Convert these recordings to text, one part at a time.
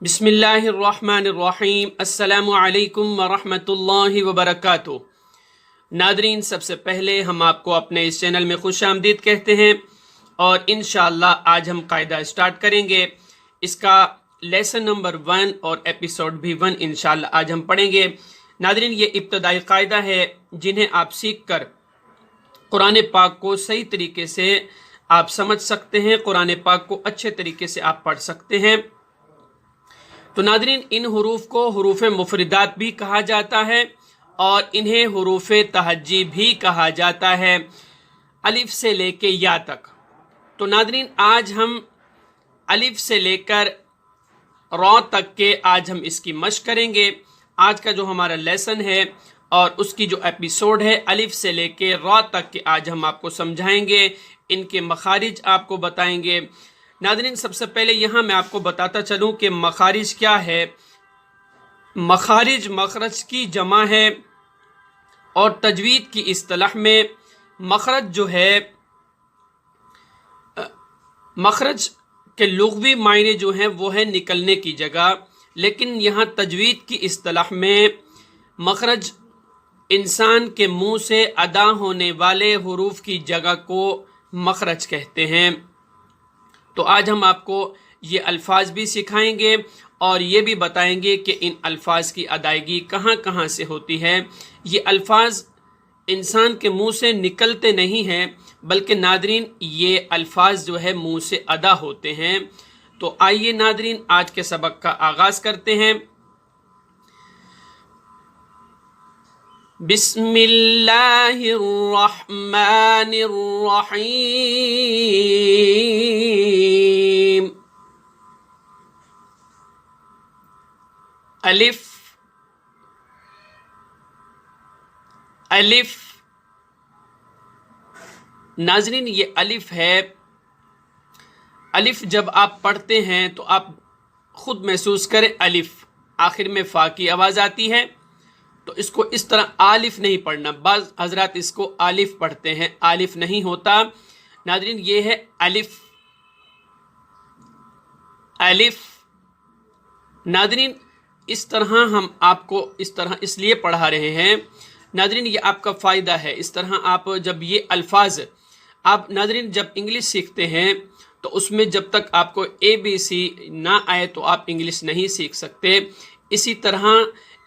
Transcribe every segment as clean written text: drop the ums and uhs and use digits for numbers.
بسم اللہ الرحمن الرحیم۔ السلام علیکم ورحمۃ اللہ وبرکاتہ۔ ناظرین، سب سے پہلے ہم آپ کو اپنے اس چینل میں خوش آمدید کہتے ہیں اور انشاءاللہ آج ہم قاعدہ سٹارٹ کریں گے۔ اس کا لیسن نمبر 1 اور ایپیسوڈ بھی 1 انشاءاللہ آج ہم پڑھیں گے۔ ناظرین، یہ ابتدائی قاعدہ ہے جنہیں آپ سیکھ کر قرآن پاک کو صحیح طریقے سے آپ سمجھ سکتے ہیں، قرآن پاک کو اچھے طریقے سے آپ پڑھ سکتے ہیں۔ تو ناظرین، ان حروف کو حروف مفردات بھی کہا جاتا ہے اور انہیں حروف تہجی بھی کہا جاتا ہے، الف سے لے کے یا تک۔ تو ناظرین، آج ہم الف سے لے کر را تک کے آج ہم اس کی مشق کریں گے۔ آج کا جو ہمارا لیسن ہے اور اس کی جو ایپیسوڈ ہے الف سے لے کے را تک کے آج ہم آپ کو سمجھائیں گے، ان کے مخارج آپ کو بتائیں گے۔ ناظرین، سب سے پہلے یہاں میں آپ کو بتاتا چلوں کہ مخارج کیا ہے۔ مخارج مخرج کی جمع ہے اور تجوید کی اصطلاح میں مخرج جو ہے، مخرج کے لغوی معنی جو ہیں وہ ہے نکلنے کی جگہ، لیکن یہاں تجوید کی اصطلاح میں مخرج انسان کے منہ سے ادا ہونے والے حروف کی جگہ کو مخرج کہتے ہیں۔ تو آج ہم آپ کو یہ الفاظ بھی سکھائیں گے اور یہ بھی بتائیں گے کہ ان الفاظ کی ادائیگی کہاں کہاں سے ہوتی ہے۔ یہ الفاظ انسان کے منہ سے نکلتے نہیں ہیں، بلکہ ناظرین یہ الفاظ جو ہے منہ سے ادا ہوتے ہیں۔ تو آئیے ناظرین آج کے سبق کا آغاز کرتے ہیں۔ بسم اللہ الرحمن الرحیم۔ الف الف۔ ناظرین، یہ الف ہے۔ الف جب آپ پڑھتے ہیں تو آپ خود محسوس کریں، الف آخر میں فا کی آواز آتی ہے، تو اس کو اس طرح آلف نہیں پڑھنا۔ بعض حضرات اس کو آلف پڑھتے ہیں، آلف نہیں ہوتا۔ ناظرین، یہ ہے الف الف۔ ناظرین، اس طرح ہم آپ کو اس طرح اس لیے پڑھا رہے ہیں، ناظرین یہ آپ کا فائدہ ہے۔ اس طرح آپ جب یہ الفاظ آپ ناظرین جب انگلش سیکھتے ہیں تو اس میں جب تک آپ کو ABC نہ آئے تو آپ انگلش نہیں سیکھ سکتے۔ اسی طرح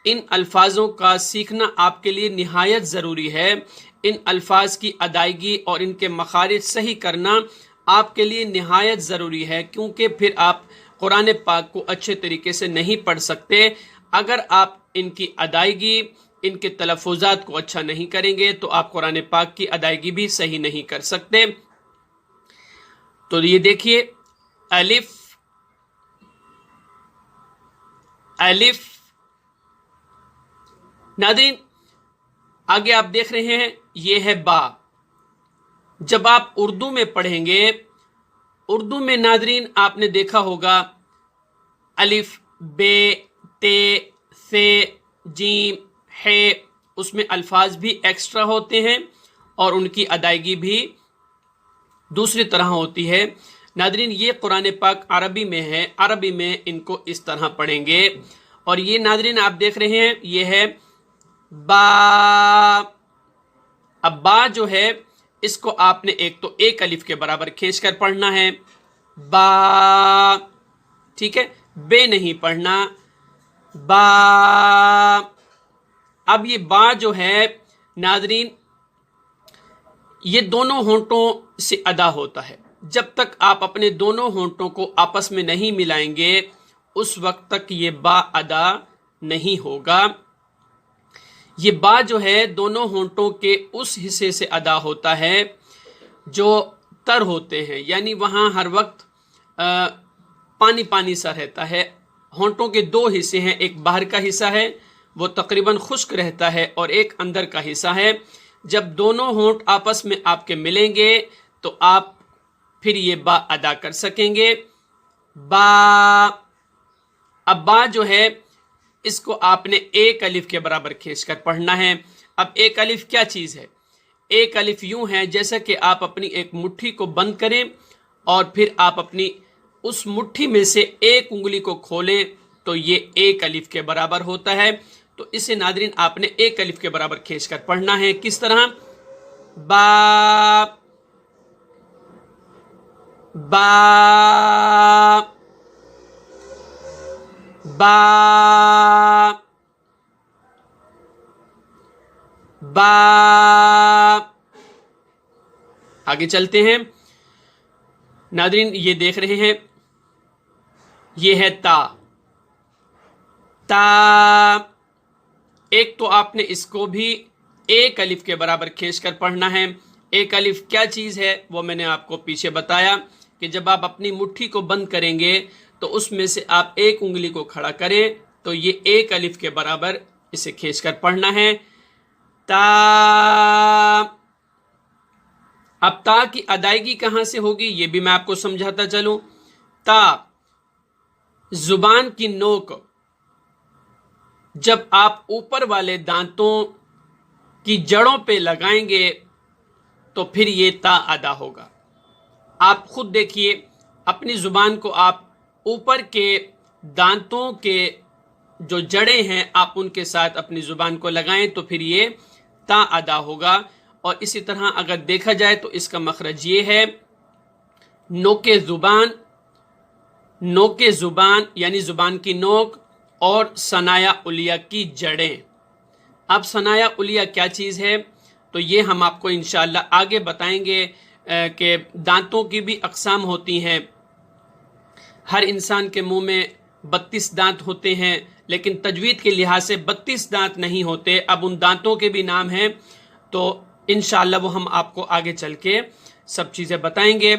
ان الفاظوں کا سیکھنا آپ کے لیے نہایت ضروری ہے۔ ان الفاظ کی ادائیگی اور ان کے مخارج صحیح کرنا آپ کے لیے نہایت ضروری ہے، کیونکہ پھر آپ قرآن پاک کو اچھے طریقے سے نہیں پڑھ سکتے۔ اگر آپ ان کی ادائیگی، ان کے تلفظات کو اچھا نہیں کریں گے تو آپ قرآن پاک کی ادائیگی بھی صحیح نہیں کر سکتے۔ تو یہ دیکھیے، الف الف۔ ناظرین آگے آپ دیکھ رہے ہیں، یہ ہے با۔ جب آپ اردو میں پڑھیں گے، اردو میں ناظرین آپ نے دیکھا ہوگا الف، بے، تے، سے، جیم، ہے، اس میں الفاظ بھی ایکسٹرا ہوتے ہیں اور ان کی ادائیگی بھی دوسری طرح ہوتی ہے۔ ناظرین یہ قرآن پاک عربی میں ہے، عربی میں ان کو اس طرح پڑھیں گے۔ اور یہ ناظرین آپ دیکھ رہے ہیں، یہ ہے با۔ اب با جو ہے اس کو آپ نے ایک تو ایک الف کے برابر کھینچ کر پڑھنا ہے، با، ٹھیک ہے، بے نہیں پڑھنا، با۔ اب یہ با جو ہے ناظرین یہ دونوں ہونٹوں سے ادا ہوتا ہے۔ جب تک آپ اپنے دونوں ہونٹوں کو آپس میں نہیں ملائیں گے اس وقت تک یہ با ادا نہیں ہوگا۔ یہ با جو ہے دونوں ہونٹوں کے اس حصے سے ادا ہوتا ہے جو تر ہوتے ہیں، یعنی وہاں ہر وقت پانی پانی سا رہتا ہے۔ ہونٹوں کے دو حصے ہیں، ایک باہر کا حصہ ہے وہ تقریباً خشک رہتا ہے اور ایک اندر کا حصہ ہے۔ جب دونوں ہونٹ آپس میں آپ کے ملیں گے تو آپ پھر یہ با ادا کر سکیں گے، با۔ اب با جو ہے اس کو آپ نے ایک الف کے برابر کھینچ کر پڑھنا ہے۔ اب ایک الف کیا چیز ہے؟ ایک الف یوں ہے جیسا کہ آپ اپنی ایک مٹھی کو بند کریں اور پھر آپ اپنی اس مٹھی میں سے ایک انگلی کو کھولیں تو یہ ایک الف کے برابر ہوتا ہے. تو اسے ناظرین آپ نے ایک الف کے برابر کھینچ کر پڑھنا ہے. کس طرح؟ با با با با. آگے چلتے ہیں ناظرین، یہ دیکھ رہے ہیں، یہ ہے تا. تا ایک تو آپ نے اس کو بھی ایک الف کے برابر کھینچ کر پڑھنا ہے. ایک الف کیا چیز ہے وہ میں نے آپ کو پیچھے بتایا کہ جب آپ اپنی مٹھی کو بند کریں گے تو اس میں سے آپ ایک انگلی کو کھڑا کریں تو یہ ایک الف کے برابر اسے کھینچ کر پڑھنا ہے. تا. اب تا کی ادائیگی کہاں سے ہوگی یہ بھی میں آپ کو سمجھاتا چلوں. تا زبان کی نوک جب آپ اوپر والے دانتوں کی جڑوں پہ لگائیں گے تو پھر یہ تا ادا ہوگا. آپ خود دیکھیے، اپنی زبان کو آپ اوپر کے دانتوں کے جو جڑیں ہیں آپ ان کے ساتھ اپنی زبان کو لگائیں تو پھر یہ تا ادا ہوگا. اور اسی طرح اگر دیکھا جائے تو اس کا مخرج یہ ہے نوک زبان، نوک زبان یعنی زبان کی نوک اور ثنایا علیہ کی جڑیں. اب ثنایا علیہ کیا چیز ہے تو یہ ہم آپ کو انشاءاللہ آگے بتائیں گے کہ دانتوں کی بھی اقسام ہوتی ہیں. ہر انسان کے منہ میں 32 دانت ہوتے ہیں لیکن تجوید کے لحاظ سے 32 دانت نہیں ہوتے. اب ان دانتوں کے بھی نام ہیں تو انشاءاللہ وہ ہم آپ کو آگے چل کے سب چیزیں بتائیں گے.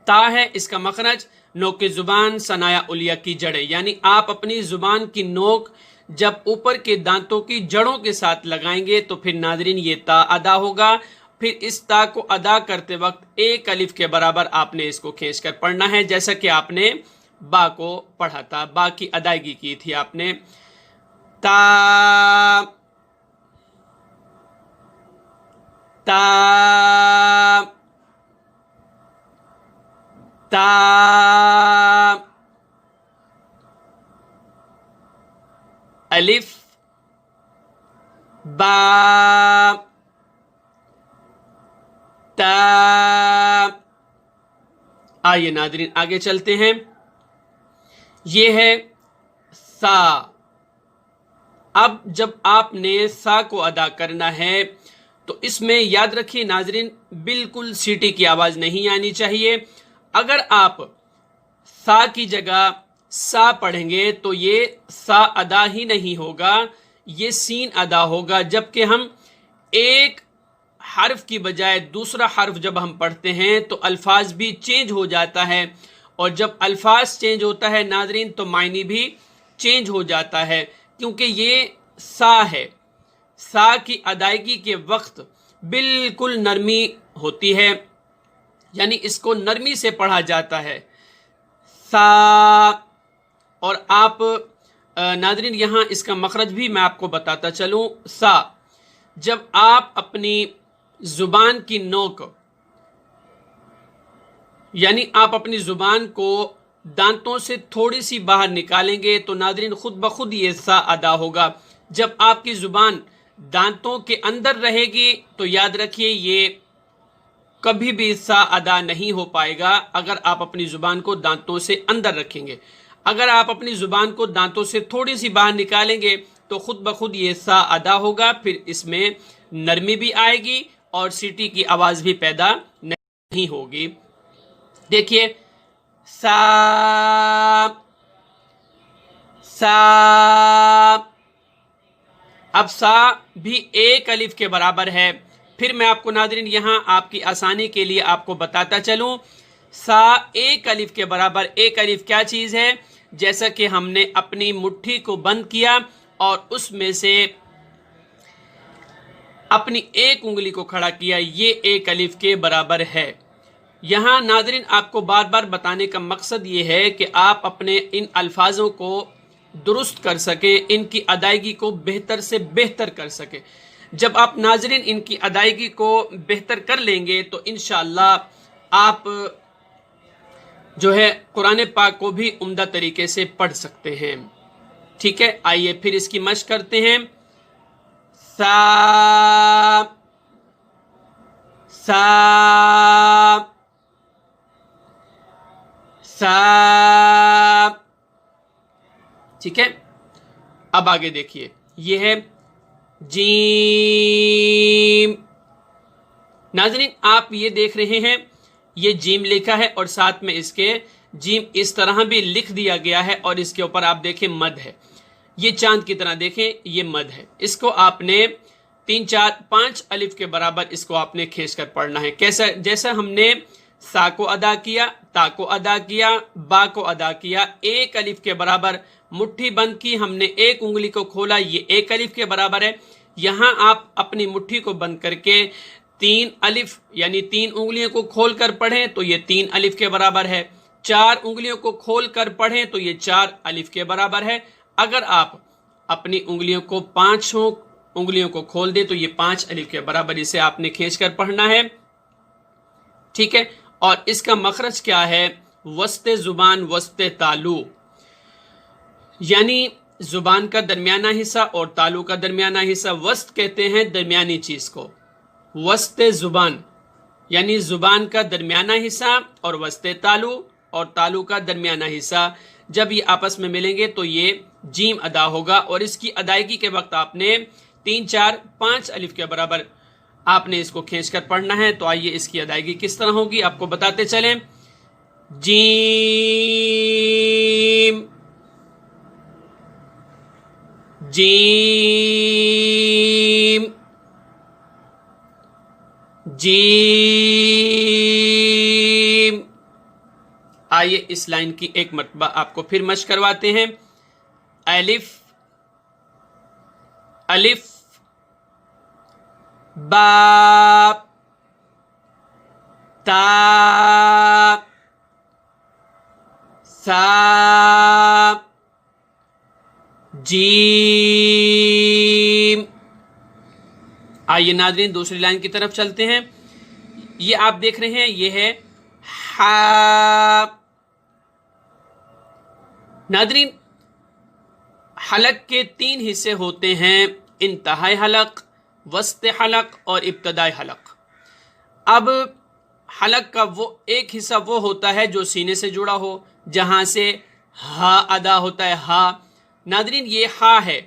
تا ہے اس کا مخرج، نوک زبان ثنایا علیہ کی جڑیں، یعنی آپ اپنی زبان کی نوک جب اوپر کے دانتوں کی جڑوں کے ساتھ لگائیں گے تو پھر ناظرین یہ تا ادا ہوگا. پھر اس تا کو ادا کرتے وقت ایک الف کے برابر آپ نے اس کو کھینچ کر پڑھنا ہے، جیسا کہ آپ نے با کو پڑھا تھا، با کی ادائیگی کی تھی آپ نے. تا تا تا. الف با تا. آئیے ناظرین آگے چلتے ہیں. یہ ہے سا. اب جب آپ نے سا کو ادا کرنا ہے تو اس میں یاد رکھیے ناظرین بالکل سیٹی کی آواز نہیں آنی چاہیے. اگر آپ سا کی جگہ سا پڑھیں گے تو یہ سا ادا ہی نہیں ہوگا، یہ سین ادا ہوگا. جبکہ ہم ایک حرف کی بجائے دوسرا حرف جب ہم پڑھتے ہیں تو الفاظ بھی چینج ہو جاتا ہے، اور جب الفاظ چینج ہوتا ہے ناظرین تو معنی بھی چینج ہو جاتا ہے، کیونکہ یہ سا ہے. سا کی ادائیگی کے وقت بالکل نرمی ہوتی ہے، یعنی اس کو نرمی سے پڑھا جاتا ہے سا. اور آپ ناظرین یہاں اس کا مخرج بھی میں آپ کو بتاتا چلوں. سا جب آپ اپنی زبان کی نوک یعنی آپ اپنی زبان کو دانتوں سے تھوڑی سی باہر نکالیں گے تو ناظرین خود بخود یہ سا ادا ہوگا. جب آپ کی زبان دانتوں کے اندر رہے گی تو یاد رکھیے یہ کبھی بھی سا ادا نہیں ہو پائے گا اگر آپ اپنی زبان کو دانتوں سے اندر رکھیں گے. اگر آپ اپنی زبان کو دانتوں سے تھوڑی سی باہر نکالیں گے تو خود بخود یہ سا ادا ہوگا. پھر اس میں نرمی بھی آئے گی اور سیٹی کی آواز بھی پیدا نہیں ہوگی. دیکھیے سا سا. اب سا بھی ایک الف کے برابر ہے. پھر میں آپ کو ناظرین یہاں آپ کی آسانی کے لیے آپ کو بتاتا چلوں. سا ایک الف کے برابر. ایک الف کیا چیز ہے؟ جیسا کہ ہم نے اپنی مٹھی کو بند کیا اور اس میں سے اپنی ایک انگلی کو کھڑا کیا، یہ ایک الف کے برابر ہے. یہاں ناظرین آپ کو بار بار بتانے کا مقصد یہ ہے کہ آپ اپنے ان الفاظوں کو درست کر سکیں، ان کی ادائیگی کو بہتر سے بہتر کر سکیں. جب آپ ناظرین ان کی ادائیگی کو بہتر کر لیں گے تو انشاءاللہ آپ جو ہے قرآن پاک کو بھی عمدہ طریقے سے پڑھ سکتے ہیں. ٹھیک ہے، آئیے پھر اس کی مشق کرتے ہیں. سا سا سا. ٹھیک ہے، اب آگے دیکھیے، یہ ہے جیم. ناظرین آپ یہ دیکھ رہے ہیں یہ جیم لکھا ہے اور ساتھ میں اس کے جیم اس طرح بھی لکھ دیا گیا ہے اور اس کے اوپر آپ دیکھیں مد ہے. یہ چاند کی طرح دیکھیں یہ مد ہے. اس کو آپ نے 3 4 5 الف کے برابر اس کو آپ نے کھینچ کر پڑھنا ہے. جیسا ہم نے سا کو ادا کیا، تا کو ادا کیا، با کو ادا کیا. 1 الف کے برابر مٹھی بند کی، ہم نے 1 انگلی کو کھولا، یہ 1 الف کے برابر ہے. یہاں آپ اپنی مٹھی کو بند کر کے 3 الف یعنی 3 انگلیوں کو کھول کر پڑھیں تو یہ 3 الف کے برابر ہے. 4 انگلیوں کو کھول کر پڑھیں تو یہ 4 الف کے برابر ہے. اگر آپ اپنی انگلیوں کو 5 انگلیوں کو کھول دیں تو یہ 5 الف کے برابر. اسے آپ نے کھینچ کر پڑھنا ہے. ٹھیک ہے، اور اس کا مخرج کیا ہے؟ وسط زبان وسط تالو، یعنی زبان کا درمیانہ حصہ اور تالو کا درمیانہ حصہ. وسط کہتے ہیں درمیانی چیز کو. وسط زبان یعنی زبان کا درمیانہ حصہ اور وسط تالو اور تالو کا درمیانہ حصہ. جب یہ آپس میں ملیں گے تو یہ جیم ادا ہوگا اور اس کی ادائیگی کے وقت آپ نے 3 4 5 الف کے برابر آپ نے اس کو کھینچ کر پڑھنا ہے. تو آئیے اس کی ادائیگی کس طرح ہوگی آپ کو بتاتے چلیں. جیم جیم جیم. آئیے اس لائن کی ایک مرتبہ آپ کو پھر مشق کرواتے ہیں. الف الف با تا سا جیم. آئیے ناظرین دوسری لائن کی طرف چلتے ہیں. یہ آپ دیکھ رہے ہیں یہ ہے ہا. ناظرین حلق کے 3 حصے ہوتے ہیں، انتہائی حلق، وسط حلق اور ابتدائی حلق. اب حلق کا وہ ایک حصہ وہ ہوتا ہے جو سینے سے جڑا ہو، جہاں سے ہا ادا ہوتا ہے. ہا ناظرین یہ ہا ہے.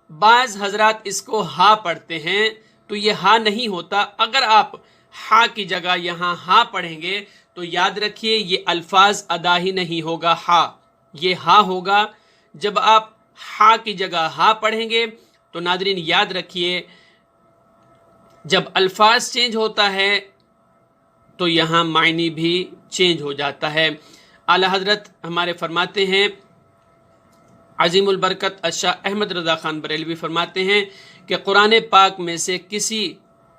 بعض حضرات اس کو ہا پڑھتے ہیں تو یہ ہا نہیں ہوتا. اگر آپ ہا کی جگہ یہاں ہا پڑھیں گے تو یاد رکھیے یہ الفاظ ادا ہی نہیں ہوگا. ہا یہ ہا ہوگا. جب آپ ہا کی جگہ ہا پڑھیں گے تو ناظرین یاد رکھیے جب الفاظ چینج ہوتا ہے تو یہاں معنی بھی چینج ہو جاتا ہے. اعلی حضرت ہمارے فرماتے ہیں عظیم البرکت شاہ احمد رضا خان بریلوی فرماتے ہیں کہ قرآن پاک میں سے کسی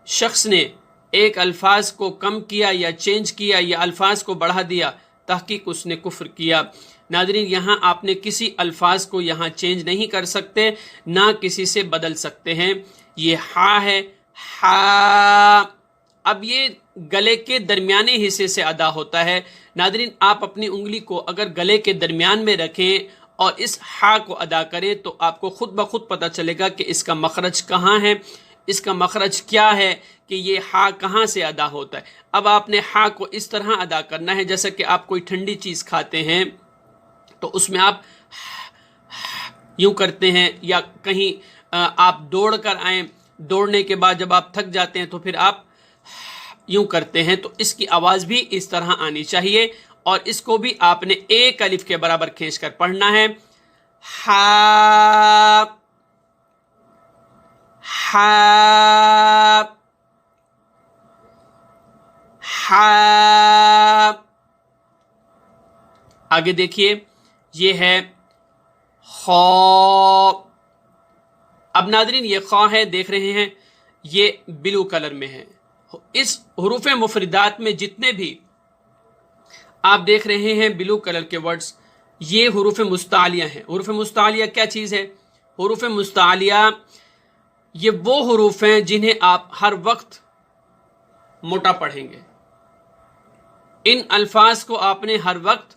شخص نے ایک الفاظ کو کم کیا یا چینج کیا یا الفاظ کو بڑھا دیا، تحقیق اس نے کفر کیا. ناظرین یہاں آپ نے کسی الفاظ کو یہاں چینج نہیں کر سکتے، نہ کسی سے بدل سکتے ہیں. یہ ہا ہے، ہا. اب یہ گلے کے درمیانے حصے سے ادا ہوتا ہے. ناظرین آپ اپنی انگلی کو اگر گلے کے درمیان میں رکھیں اور اس ہا کو ادا کریں تو آپ کو خود بخود پتہ چلے گا کہ اس کا مخرج کہاں ہے، اس کا مخرج کیا ہے، کہ یہ ہا کہاں سے ادا ہوتا ہے. اب آپ نے ہا کو اس طرح ادا کرنا ہے جیسا کہ آپ کوئی ٹھنڈی چیز کھاتے ہیں تو اس میں آپ یوں کرتے ہیں، یا کہیں آپ دوڑ کر آئیں، دوڑنے کے بعد جب آپ تھک جاتے ہیں تو پھر آپ یوں کرتے ہیں. تو اس کی آواز بھی اس طرح آنی چاہیے اور اس کو بھی آپ نے 1 الف کے برابر کھینچ کر پڑھنا ہے. ہا ہا ہا. آگے دیکھیے یہ ہے خا. اب ناظرین یہ خا ہے، دیکھ رہے ہیں یہ بلو کلر میں ہے. اس حروف مفردات میں جتنے بھی آپ دیکھ رہے ہیں بلو کلر کے ورڈز، یہ حروف مستعلیہ ہیں. حروف مستعلیہ کیا چیز ہے؟ حروف مستعلیہ یہ وہ حروف ہیں جنہیں آپ ہر وقت موٹا پڑھیں گے. ان الفاظ کو آپ نے ہر وقت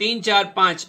3 4 5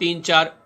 3 4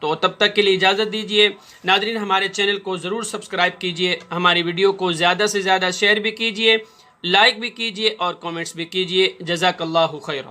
تو تب تک کے لیے اجازت دیجیے ناظرین، ہمارے چینل کو ضرور سبسکرائب کیجیے، ہماری ویڈیو کو زیادہ سے زیادہ شیئر بھی کیجیے، لائک بھی کیجیے اور کامنٹس بھی کیجیے۔ جزاک اللہ خیرہ۔